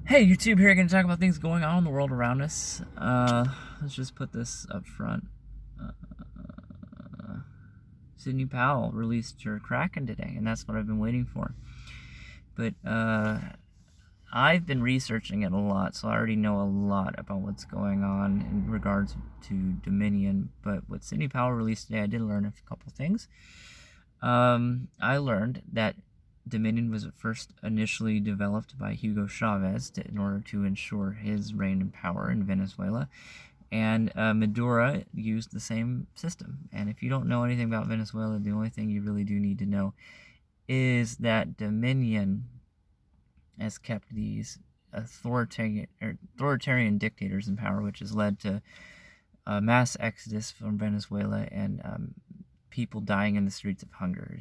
Hey, YouTube here, going to talk about things going on in the world around us. Let's just put this up front. Sidney Powell released her Kraken today, and that's what I've been waiting for. But I've been researching it a lot, so I already know a lot about what's going on in regards to Dominion. But what Sidney Powell released today, I did learn a couple things. I learned that Dominion was first initially developed by Hugo Chavez in order to ensure his reign and power in Venezuela. And Maduro used the same system. And if you don't know anything about Venezuela, the only thing you really do need to know is that Dominion has kept these authoritarian dictators in power, which has led to mass exodus from Venezuela and people dying in the streets of hunger.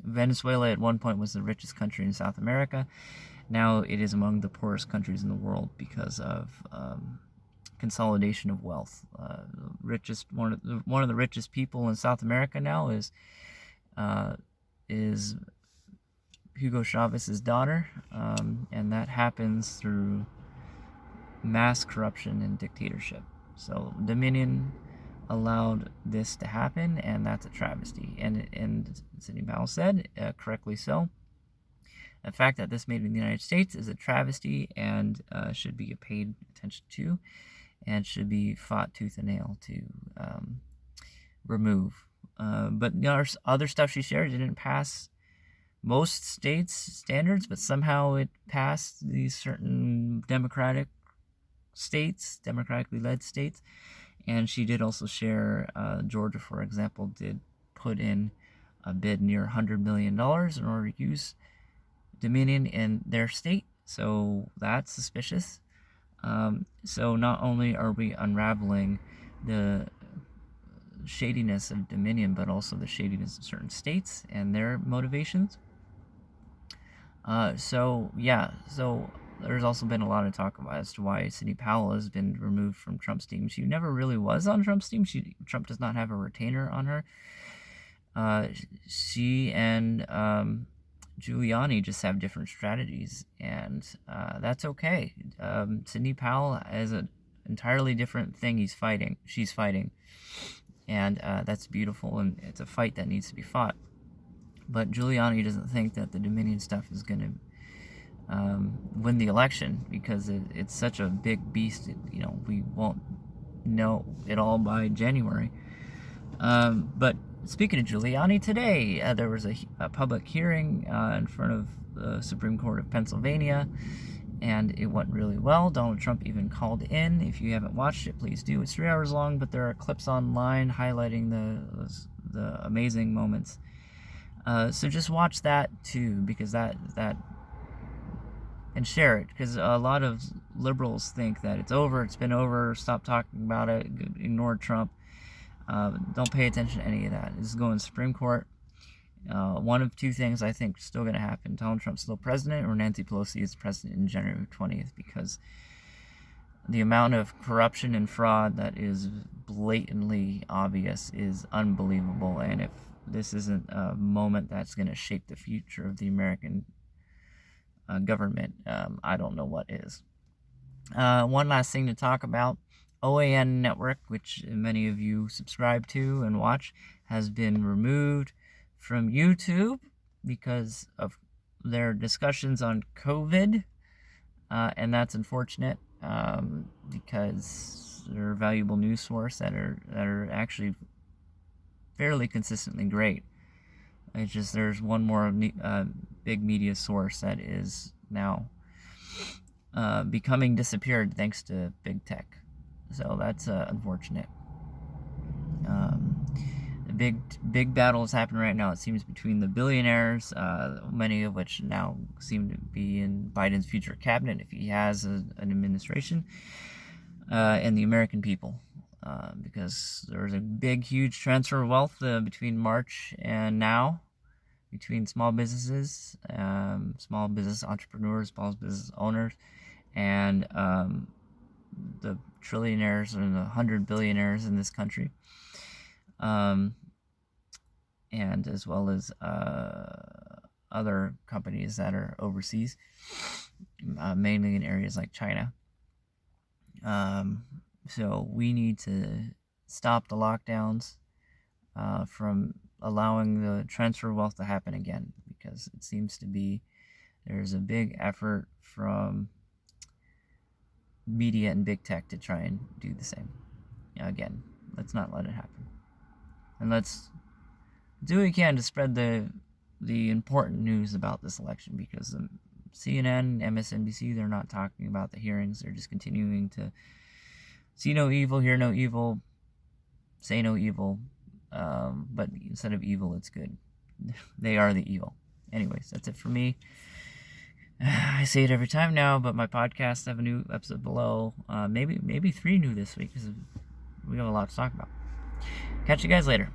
Venezuela at one point was the richest country in South America. Now it is among the poorest countries in the world because of consolidation of wealth. One of the richest people in South America now is Hugo Chavez's daughter, and that happens through mass corruption and dictatorship. So Dominion allowed this to happen, and that's a travesty. And Sidney Powell said, correctly so, the fact that this made in the United States is a travesty and should be paid attention to, and should be fought tooth and nail to remove. But there's other stuff she shared. It didn't pass most states' standards, but somehow it passed these certain democratically led states. And she did also share Georgia, for example, did put in a bid near $100 million in order to use Dominion in their state. So that's suspicious. So not only are we unraveling the shadiness of Dominion, but also the shadiness of certain states and their motivations. So there's also been a lot of talk about as to why Sidney Powell has been removed from Trump's team. She never really was on Trump's team. Trump does not have a retainer on her. She and Giuliani just have different strategies, and that's okay. Sidney Powell has an entirely different thing she's fighting, and that's beautiful, and it's a fight that needs to be fought. But Giuliani doesn't think that the Dominion stuff is going to win the election, because it's such a big beast. We won't know it all by January. But speaking of Giuliani, today there was a public hearing in front of the Supreme Court of Pennsylvania, and it went really well. Donald Trump even called in. If you haven't watched it, please do. It's 3 hours long, but there are clips online highlighting the amazing moments. So just watch that too, because that and share it, because a lot of liberals think that it's been over, stop talking about it, ignore Trump. Don't pay attention to any of that. This is going to the Supreme Court. One of two things I think is still going to happen: Donald Trump's still president, or Nancy Pelosi is president in January 20th, because the amount of corruption and fraud that is blatantly obvious is unbelievable. And if this isn't a moment that's going to shape the future of the American government, I don't know what is. One last thing to talk about: OAN Network, which many of you subscribe to and watch, has been removed from YouTube because of their discussions on COVID, and that's unfortunate, because they're a valuable news source that are actually fairly consistently great. It's just there's one more big media source that is now becoming disappeared thanks to big tech. So that's unfortunate. The big battle is happening right now, it seems, between the billionaires, many of which now seem to be in Biden's future cabinet if he has an administration, and the American people. Because there was a huge transfer of wealth between March and now, between small businesses, small business entrepreneurs, small business owners, and the trillionaires and the 100 billionaires in this country, and as well as other companies that are overseas. mainly in areas like China. So we need to stop the lockdowns from allowing the transfer of wealth to happen again, because it seems to be there's a big effort from media and big tech to try and do the same. Again, let's not let it happen. And let's do what we can to spread the important news about this election, because CNN, MSNBC, they're not talking about the hearings. They're just continuing to see no evil, hear no evil, say no evil. But instead of evil, it's good. They are the evil. Anyways, that's it for me. I say it every time now, but my podcasts have a new episode below. Maybe 3 new this week, because we have a lot to talk about. Catch you guys later.